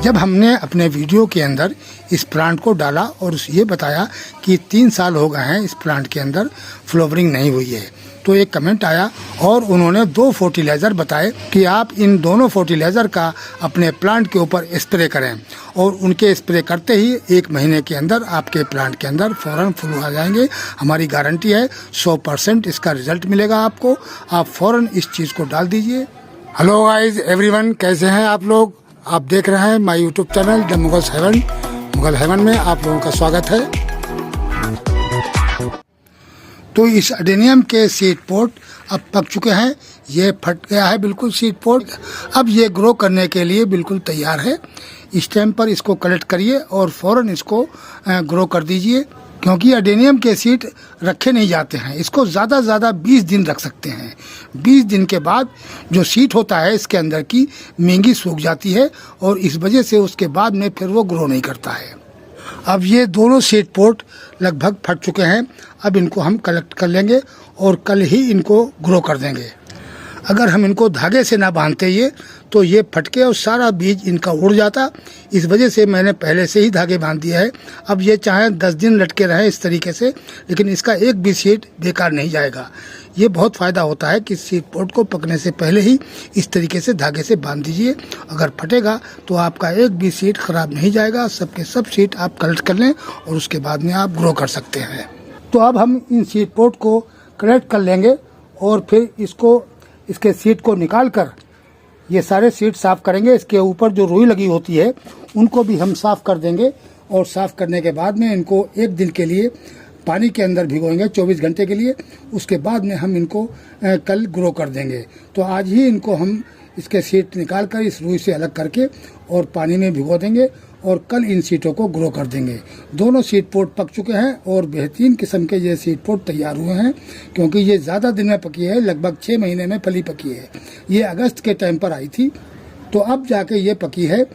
जब हमने अपने वीडियो के अंदर इस प्लांट को डाला और ये बताया कि 3 साल हो गए हैं इस प्लांट के अंदर फ्लावरिंग नहीं हुई है, तो एक कमेंट आया और उन्होंने 2 फर्टिलाइज़र बताए कि आप इन दोनों फर्टिलाइज़र का अपने प्लांट के ऊपर स्प्रे करें और उनके स्प्रे करते ही 1 महीने के अंदर आपके प्लांट के अंदर फ़ौरन फूल आ जाएंगे। हमारी गारंटी है, 100% इसका रिजल्ट मिलेगा आपको। आप फ़ौरन इस चीज़ को डाल दीजिए। हेलो गाइस एवरीवन, कैसे हैं आप लोग? आप देख रहे हैं my YouTube channel the Mughals heaven. Mughal heaven में आप लोगों का स्वागत है। तो इस अडेनियम के सीड पोट अब पक चुके हैं, ये फट गया है बिल्कुल सीड पोट। अब ये ग्रो करने के लिए बिल्कुल तैयार है। इस टाइम पर इसको कलेक्ट करिए और फ़ौरन इसको ग्रो कर दीजिए, क्योंकि अडेनियम के सीड रखे नहीं जाते हैं। इसको ज़्यादा से ज़्यादा 20 दिन रख सकते हैं। 20 दिन के बाद जो सीड होता है इसके अंदर की महंगी सूख जाती है और इस वजह से उसके बाद में फिर वो ग्रो नहीं करता है। अब ये दोनों सीड पोट लगभग फट चुके हैं। अब इनको हम कलेक्ट कर लेंगे और कल ही इनको ग्रो कर देंगे। अगर हम इनको धागे से ना बांधते ये तो ये फटके और सारा बीज इनका उड़ जाता। इस वजह से मैंने पहले से ही धागे बांध दिया है। अब ये चाहे 10 दिन लटके रहे इस तरीके से, लेकिन इसका एक भी सीड बेकार नहीं जाएगा। ये बहुत फ़ायदा होता है कि सीड पोट को पकने से पहले ही इस तरीके से धागे से बांध दीजिए। अगर फटेगा तो आपका एक भी सीड खराब नहीं जाएगा। सबके सब सीड आप कलेक्ट कर लें और उसके बाद में आप ग्रो कर सकते हैं। तो अब हम इन सीड पोट को कलेक्ट कर लेंगे और फिर इसके सीड को निकाल कर ये सारे सीड साफ करेंगे। इसके ऊपर जो रुई लगी होती है उनको भी हम साफ कर देंगे और साफ करने के बाद में इनको 1 दिन के लिए पानी के अंदर भिगोएंगे 24 घंटे के लिए। उसके बाद में हम इनको कल ग्रो कर देंगे। तो आज ही इनको हम इसके सीड निकाल कर इस रुई से अलग करके और पानी में भिगो देंगे और कल इन सीटों को ग्रो कर देंगे। दोनों सीड पोट पक चुके हैं और बेहतरीन किस्म के ये सीड पोट तैयार हुए हैं, क्योंकि ये ज़्यादा दिन में पकी है। लगभग 6 महीने में फली पकी है। ये अगस्त के टाइम पर आई थी, तो अब जाके ये पकी है।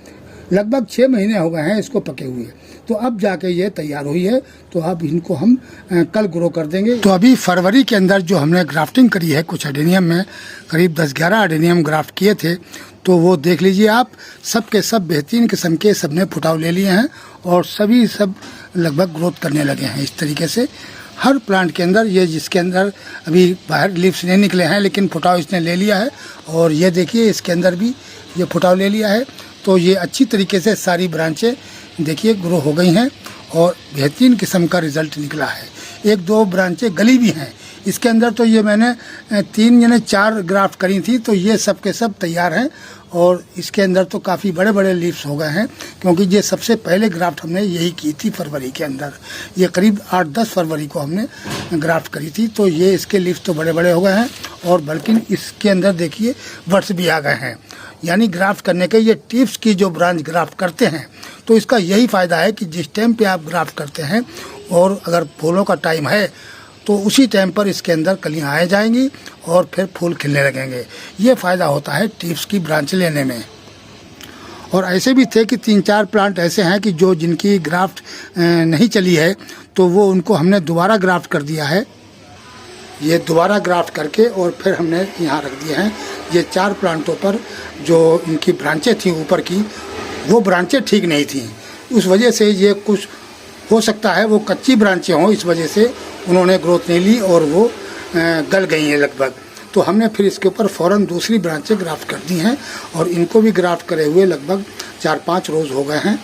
लगभग 6 महीने हो गए हैं इसको पके हुए, तो अब जाके ये तैयार हुई है। तो अब इनको हम कल ग्रो कर देंगे। तो अभी फरवरी के अंदर जो हमने ग्राफ्टिंग करी है कुछ अडेनियम में, करीब 10-11 अडेनियम ग्राफ्ट किए थे, तो वो देख लीजिए आप। सब के सब बेहतरीन किस्म के सब ने फुटाव ले लिए हैं और सभी सब लगभग ग्रोथ करने लगे हैं। इस तरीके से हर प्लांट के अंदर, ये जिसके अंदर अभी बाहर लीव्स नहीं निकले हैं लेकिन फुटाव इसने ले लिया है, और ये देखिए इसके अंदर भी ये फुटाव ले लिया है। तो ये अच्छी तरीके से सारी ब्रांचें देखिए ग्रो हो गई हैं और बेहतरीन किस्म का रिजल्ट निकला है। 1-2 ब्रांचें गली भी हैं इसके अंदर। तो ये मैंने 3 यानी 4 ग्राफ्ट करी थी, तो ये सब के सब तैयार हैं और इसके अंदर तो काफ़ी बड़े बड़े लीव्स हो गए हैं, क्योंकि ये सबसे पहले ग्राफ्ट हमने यही की थी फरवरी के अंदर। ये करीब 8-10 फरवरी को हमने ग्राफ्ट करी थी। तो ये इसके लीव्स तो बड़े बड़े हो गए हैं और बल्कि इसके अंदर देखिए बड्स भी आ गए हैं। यानी ग्राफ्ट करने के ये टिप्स की जो ब्रांच ग्राफ्ट करते हैं, तो इसका यही फ़ायदा है कि जिस टाइम पे आप ग्राफ्ट करते हैं और अगर फूलों का टाइम है तो उसी टाइम पर इसके अंदर कलियां आ जाएंगी और फिर फूल खिलने लगेंगे। ये फ़ायदा होता है टिप्स की ब्रांच लेने में। और ऐसे भी थे कि 3-4 प्लांट ऐसे हैं कि जो जिनकी ग्राफ्ट नहीं चली है, तो वो उनको हमने दोबारा ग्राफ्ट कर दिया है। ये दोबारा ग्राफ्ट करके और फिर हमने यहाँ रख दिए हैं। ये 4 प्लांटों पर जो इनकी ब्रांचें थी ऊपर की, वो ब्रांचें ठीक नहीं थी। उस वजह से ये कुछ हो सकता है वो कच्ची ब्रांचें हों, इस वजह से उन्होंने ग्रोथ नहीं ली और वो गल गई हैं लगभग। तो हमने फिर इसके ऊपर फ़ौरन दूसरी ब्रांचें ग्राफ्ट कर दी हैं और इनको भी ग्राफ्ट करे हुए लगभग 4-5 रोज़ हो गए हैं।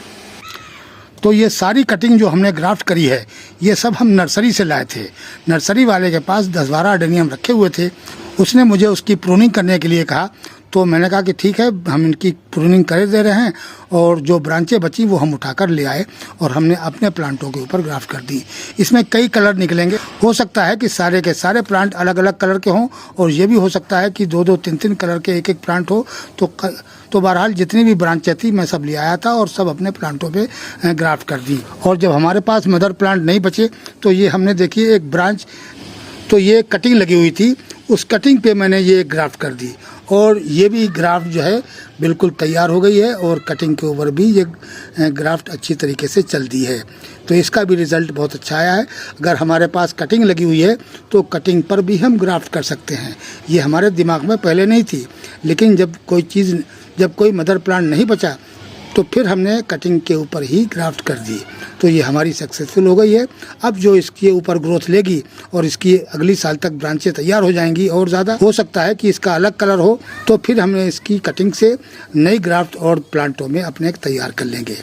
तो ये सारी कटिंग जो हमने ग्राफ्ट करी है, ये सब हम नर्सरी से लाए थे। नर्सरी वाले के पास 10-12 अडेनियम रखे हुए थे। उसने मुझे उसकी प्रूनिंग करने के लिए कहा, तो मैंने कहा कि ठीक है, हम इनकी प्रूनिंग कर दे रहे हैं। और जो ब्रांचें बची वो हम उठाकर ले आए और हमने अपने प्लांटों के ऊपर ग्राफ्ट कर दी। इसमें कई कलर निकलेंगे। हो सकता है कि सारे के सारे प्लांट अलग अलग कलर के हों, और ये भी हो सकता है कि 2-2, 3-3 कलर के एक प्लांट हो। तो बहरहाल जितनी भी ब्रांचें थी मैं सब ले आया था और सब अपने प्लांटों पे ग्राफ्ट कर दी। और जब हमारे पास मदर प्लांट नहीं बचे, तो ये हमने देखिए एक ब्रांच, तो ये कटिंग लगी हुई थी, उस कटिंग पे मैंने ये ग्राफ्ट कर दी और ये भी ग्राफ्ट जो है बिल्कुल तैयार हो गई है और कटिंग के ऊपर भी ये ग्राफ्ट अच्छी तरीके से चल दी है। तो इसका भी रिज़ल्ट बहुत अच्छा आया है। अगर हमारे पास कटिंग लगी हुई है तो कटिंग पर भी हम ग्राफ्ट कर सकते हैं। ये हमारे दिमाग में पहले नहीं थी, लेकिन जब कोई मदर प्लांट नहीं बचा तो फिर हमने कटिंग के ऊपर ही ग्राफ्ट कर दी, तो ये हमारी सक्सेसफुल हो गई है। अब जो इसके ऊपर ग्रोथ लेगी और इसकी अगली साल तक ब्रांचें तैयार हो जाएंगी और ज़्यादा हो सकता है कि इसका अलग कलर हो, तो फिर हमने इसकी कटिंग से नई ग्राफ्ट और प्लांटों में अपने तैयार कर लेंगे।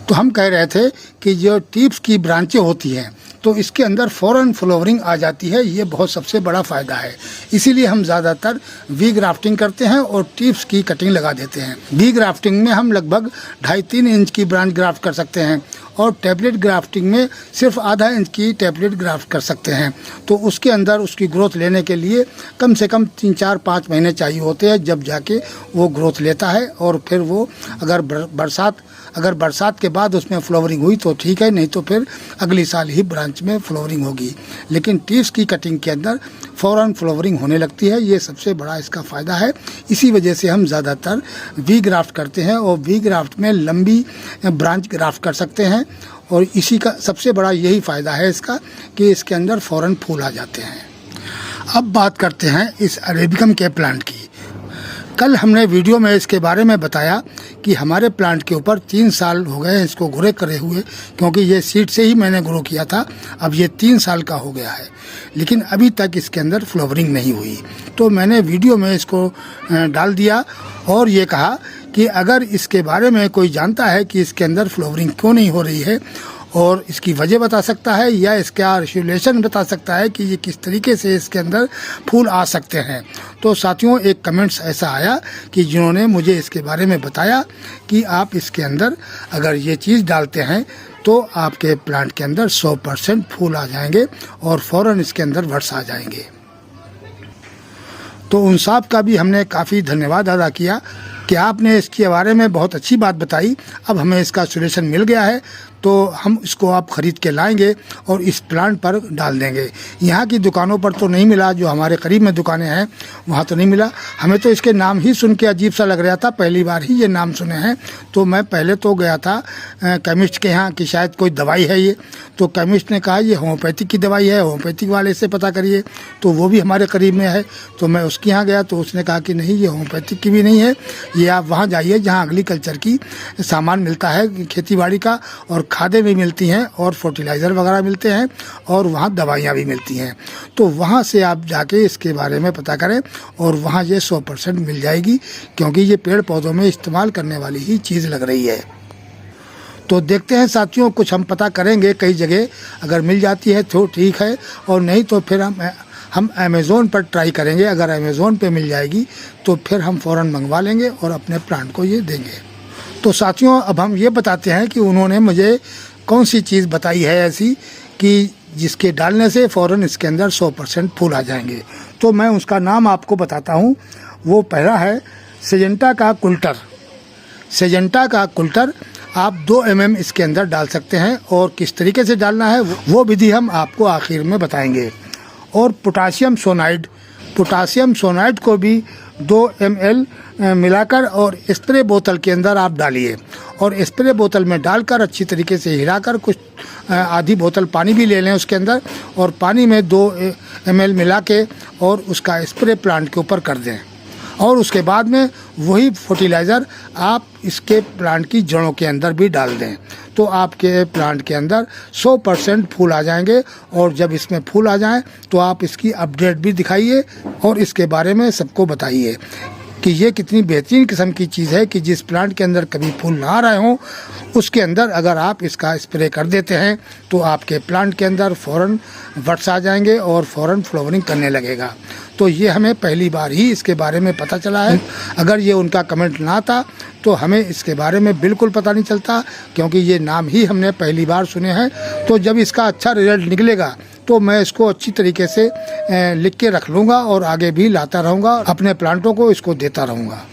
तो हम कह रहे थे कि जो टिप्स की ब्रांचें होती हैं तो इसके अंदर फ़ौरन फ्लावरिंग आ जाती है, ये बहुत सबसे बड़ा फ़ायदा है। इसीलिए हम ज़्यादातर वी ग्राफ्टिंग करते हैं और टिप्स की कटिंग लगा देते हैं। वी ग्राफ्टिंग में हम लगभग 2.5-3 इंच की ब्रांच ग्राफ्ट कर सकते हैं और टैबलेट ग्राफ्टिंग में सिर्फ आधा इंच की टैबलेट ग्राफ्ट कर सकते हैं। तो उसके अंदर उसकी ग्रोथ लेने के लिए कम से कम 3-4-5 महीने चाहिए होते हैं, जब जाके वो ग्रोथ लेता है। और फिर वो अगर बरसात के बाद उसमें फ्लावरिंग हुई तो ठीक है, नहीं तो फिर अगली साल ही ब्रांच में फ्लावरिंग होगी। लेकिन टिप्स की कटिंग के अंदर फ़ौरन फ्लावरिंग होने लगती है, ये सबसे बड़ा इसका फ़ायदा है। इसी वजह से हम ज़्यादातर वी ग्राफ्ट करते हैं और वी ग्राफ्ट में लंबी ब्रांच ग्राफ्ट कर सकते हैं। और इसी का सबसे बड़ा यही फ़ायदा है इसका कि इसके अंदर फ़ौरन फूल आ जाते हैं। अब बात करते हैं इस अरेबिकम के प्लांट की। कल हमने वीडियो में इसके बारे में बताया कि हमारे प्लांट के ऊपर 3 साल हो गए हैं इसको ग्रो करे हुए, क्योंकि ये सीड से ही मैंने ग्रो किया था। अब ये 3 साल का हो गया है, लेकिन अभी तक इसके अंदर फ्लावरिंग नहीं हुई। तो मैंने वीडियो में इसको डाल दिया और ये कहा कि अगर इसके बारे में कोई जानता है कि इसके अंदर फ्लावरिंग क्यों नहीं हो रही है और इसकी वजह बता सकता है या इसका रेगुलेशन बता सकता है कि ये किस तरीके से इसके अंदर फूल आ सकते हैं। तो साथियों, एक कमेंट्स ऐसा आया कि जिन्होंने मुझे इसके बारे में बताया कि आप इसके अंदर अगर ये चीज़ डालते हैं तो आपके प्लांट के अंदर 100% फूल आ जाएंगे और फ़ौरन इसके अंदर वर्ड्स आ जाएंगे। तो उन साहब का भी हमने काफ़ी धन्यवाद अदा किया कि आपने इसके बारे में बहुत अच्छी बात बताई। अब हमें इसका सोल्यूशन मिल गया है, तो हम इसको आप ख़रीद के लाएंगे और इस प्लांट पर डाल देंगे। यहाँ की दुकानों पर तो नहीं मिला, जो हमारे करीब में दुकानें हैं वहाँ तो नहीं मिला। हमें तो इसके नाम ही सुन के अजीब सा लग रहा था, पहली बार ही ये नाम सुने हैं। तो मैं पहले तो गया था केमिस्ट के यहाँ कि शायद कोई दवाई है ये, तो केमिस्ट ने कहा ये होम्योपैथिक की दवाई है, होम्योपैथिक वाले से पता करिए। तो वो भी हमारे करीब में है, तो मैं उसके यहाँ गया तो उसने कहा कि नहीं, ये होम्योपैथिक की भी नहीं है, ये आप वहाँ जाइए जहाँ एग्रीकल्चर की सामान मिलता है, खेती बाड़ी का, और खादें भी मिलती हैं और फर्टिलाइज़र वगैरह मिलते हैं और वहाँ दवाइयाँ भी मिलती हैं। तो वहाँ से आप जाके इसके बारे में पता करें और वहाँ ये 100% मिल जाएगी, क्योंकि ये पेड़ पौधों में इस्तेमाल करने वाली ही चीज़ लग रही है। तो देखते हैं साथियों, कुछ हम पता करेंगे कई जगह, अगर मिल जाती है तो ठीक है, और नहीं तो फिर हम अमेज़ोन पर ट्राई करेंगे। अगर अमेज़ोन पे मिल जाएगी तो फिर हम फ़ौरन मंगवा लेंगे और अपने प्लांट को ये देंगे। तो साथियों, अब हम ये बताते हैं कि उन्होंने मुझे कौन सी चीज़ बताई है ऐसी कि जिसके डालने से फ़ौरन इसके अंदर 100% फूल आ जाएंगे। तो मैं उसका नाम आपको बताता हूँ। वो पहला है सिजेंटा का कुल्टर। सिजेंटा का कुल्टर आप 2 mm इसके अंदर डाल सकते हैं, और किस तरीके से डालना है वो विधि हम आपको आखिर में बताएंगे। और पोटासियम सोनाइड को भी 2 ml मिलाकर और स्प्रे बोतल के अंदर आप डालिए, और स्प्रे बोतल में डालकर अच्छी तरीके से हिलाकर कुछ आधी बोतल पानी भी ले लें उसके अंदर, और पानी में 2 ml मिला के और उसका स्प्रे प्लांट के ऊपर कर दें। और उसके बाद में वही फर्टिलाइज़र आप इसके प्लांट की जड़ों के अंदर भी डाल दें, तो आपके प्लांट के अंदर 100% फूल आ जाएंगे। और जब इसमें फूल आ जाएं तो आप इसकी अपडेट भी दिखाइए और इसके बारे में सबको बताइए कि ये कितनी बेहतरीन किस्म की चीज़ है कि जिस प्लांट के अंदर कभी फूल ना आ रहे हों उसके अंदर अगर आप इसका स्प्रे कर देते हैं तो आपके प्लांट के अंदर फ़ौरन बड्स आ जाएंगे और फ़ौरन फ्लावरिंग करने लगेगा। तो ये हमें पहली बार ही इसके बारे में पता चला है। अगर ये उनका कमेंट ना था तो हमें इसके बारे में बिल्कुल पता नहीं चलता, क्योंकि ये नाम ही हमने पहली बार सुने हैं। तो जब इसका अच्छा रिजल्ट निकलेगा तो मैं इसको अच्छी तरीके से लिख के रख लूँगा और आगे भी लाता रहूँगा, अपने प्लांटों को इसको देता रहूँगा।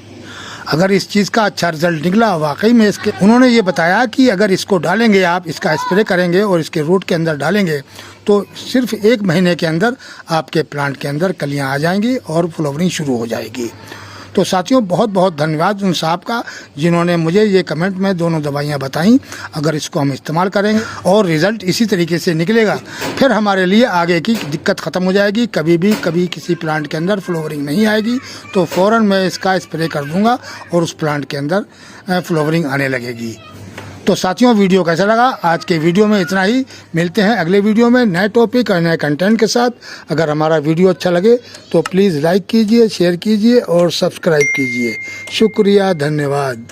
अगर इस चीज़ का अच्छा रिजल्ट निकला वाकई में इसके, उन्होंने ये बताया कि अगर इसको डालेंगे, आप इसका स्प्रे करेंगे और इसके रूट के अंदर डालेंगे तो सिर्फ 1 महीने के अंदर आपके प्लांट के अंदर कलियाँ आ जाएंगी और फ्लावरिंग शुरू हो जाएगी। तो साथियों बहुत बहुत धन्यवाद उन साहब का जिन्होंने मुझे ये कमेंट में दोनों दवाइयाँ बताई। अगर इसको हम इस्तेमाल करेंगे और रिज़ल्ट इसी तरीके से निकलेगा, फिर हमारे लिए आगे की दिक्कत ख़त्म हो जाएगी। कभी किसी प्लांट के अंदर फ्लावरिंग नहीं आएगी तो फ़ौरन मैं इसका स्प्रे कर दूंगा और उस प्लांट के अंदर फ्लावरिंग आने लगेगी। तो साथियों वीडियो कैसा लगा? आज के वीडियो में इतना ही। मिलते हैं अगले वीडियो में नए टॉपिक और नए कंटेंट के साथ। अगर हमारा वीडियो अच्छा लगे तो प्लीज़ लाइक कीजिए, शेयर कीजिए और सब्सक्राइब कीजिए। शुक्रिया, धन्यवाद।